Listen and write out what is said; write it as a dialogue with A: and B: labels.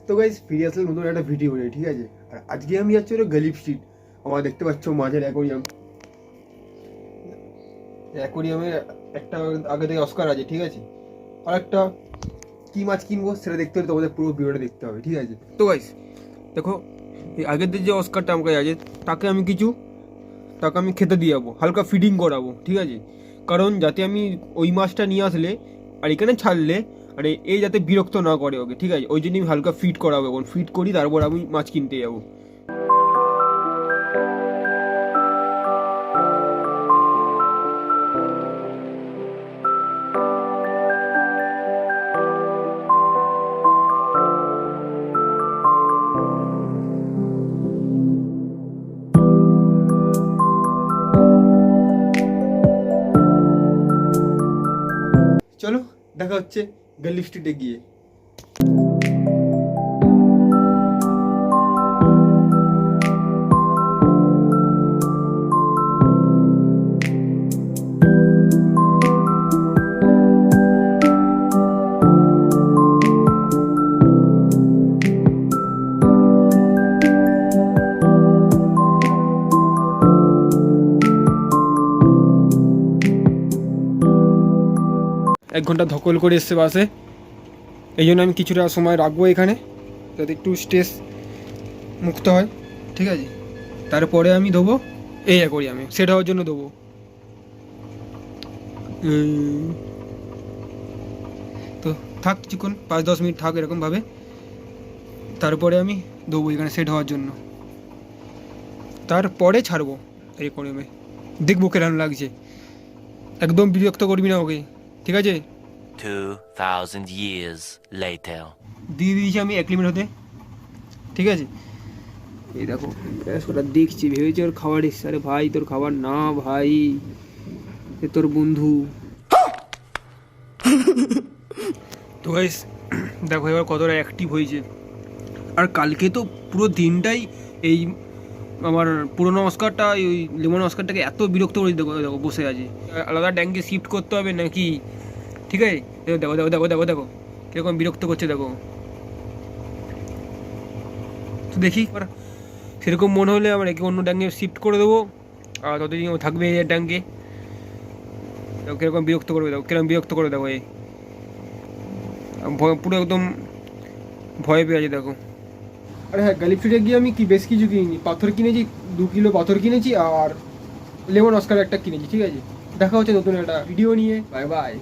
A: তো গাইস ফিরে আসলে নতুন একটা ভিডিও নিয়ে, ঠিক আছে। আর আজকে আমি যাচ্ছি হলো গালিফ স্ট্রিট। আমার দেখতে পাচ্ছ মাঝের অ্যাকোরিয়ামে একটা আগে থেকে অস্কার আছে, ঠিক আছে। আর একটা কি মাছ কিনবো সেটা দেখতে হলে তোমাদের পুরো ভিডিওটা দেখতে হবে, ঠিক আছে। তো গাইস দেখো, এই আগের যে অস্কারটা আমার কাছে আছে তাকে আমি খেতে দিয়ে যাবো, হালকা ফিডিং করাবো, ঠিক আছে। কারণ যাতে আমি ওই মাছটা নিয়ে আসলে আর এখানে ছাড়লে আর এই যাতে বিরক্ত না করে ওকে, ঠিক আছে। ওই জন্য আমি হালকা ফিড করাবো, এখন ফিড করি তারপর আমি মাছ কিনতে যাবো। চলো দেখা হচ্ছে গালিফ স্ট্রিটে গিয়ে। এক ঘন্টা ধকল করে এসছে বাসে, এই জন্য আমি কিছুটা সময় রাখবো এখানে যাতে একটু স্ট্রেস মুক্ত হয়, ঠিক আছে। তারপরে আমি দেবো এই অ্যাকোরিয়ামে সেট হওয়ার জন্য দেবো। তো থাক কিছুক্ষণ 5-10 মিনিট থাক এরকমভাবে, তারপরে আমি দেবো এখানে সেট হওয়ার জন্য, তারপরে ছাড়বো অ্যাকোরিয়ামে। দেখবো কেমন লাগছে, একদম বিরক্ত করবি না ওকে, ঠিক আছে।
B: 2000 years later.
A: দিয়ে দিয়েছি আমি 1 মিনিট হতে, ঠিক আছে। এই দেখো ওটা দেখছি, ভেবেছি ওর খাবার এসছে। আরে ভাই তোর খাবার না ভাই, এ তোর বন্ধু। তো গাইস দেখো এবার কতটা অ্যাক্টিভ হয়েছে। আর কালকে তো পুরো দিনটাই এই আমার পুরোনো অস্কারটা ওই লেমন অস্কারটাকে এত বিরক্ত করে দেখো দেখো বসে আছে। আলাদা ট্যাঙ্কে শিফট করতে হবে নাকি, ঠিক আছে। দেখো দেখো দেখো দেখো দেখো কীরকম বিরক্ত করছে দেখো। তো দেখি সেরকম মনে হলে আমরা একে অন্য ট্যাঙ্কে শিফট করে দেবো, আর ততদিন ও থাকবে এই ট্যাঙ্কে। দেখো কীরকম বিরক্ত করবে, দেখো কিরকম বিরক্ত করে দেখো। এই পুরো একদম ভয় পেয়ে আছে দেখো। আরে হ্যাঁ, গালিফ স্ট্রিটে গিয়ে আমি বেশ কিছু কিনিনি। পাথর কিনেছি, 2 কিলো পাথর কিনেছি, আর লেমন অস্কার একটা কিনেছি, ঠিক আছে। দেখা হচ্ছে নতুন একটা ভিডিও নিয়ে। Bye bye.